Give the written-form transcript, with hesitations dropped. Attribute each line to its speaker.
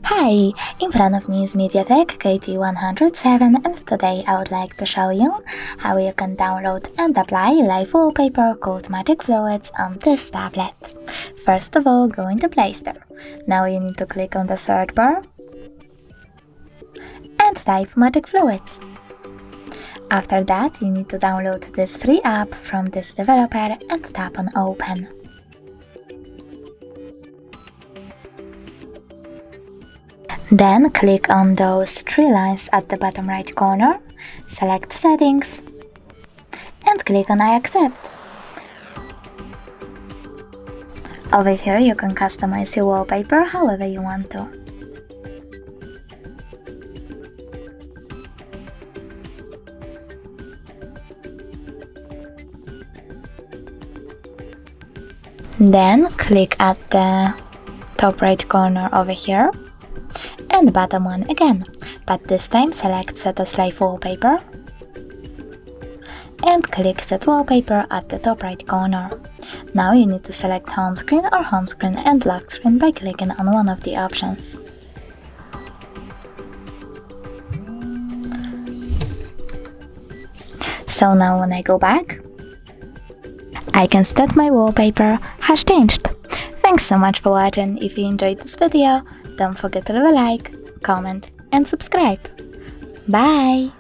Speaker 1: Hi! In front of me is MEDIATEK KT107 and today I would like to show you how you can download and apply live wallpaper called Magic Fluids on this tablet. First of all, go into Play Store. Now you need to click on the search bar and type Magic Fluids. After that, you need to download this free app from this developer and tap on Open. Then click on those three lines at the bottom right corner, select Settings, and click on I accept. Over here you can customize your wallpaper however you want to. Then click at the top right corner over here and bottom one again, but this time select Set as Live Wallpaper and click Set Wallpaper at the top right corner. Now you need to select Home Screen or Home Screen and Lock Screen by clicking on one of the options. So now when I go back, I can state my wallpaper has changed. Thanks so much for watching. If you enjoyed this video, don't forget to leave a like, comment and subscribe. Bye!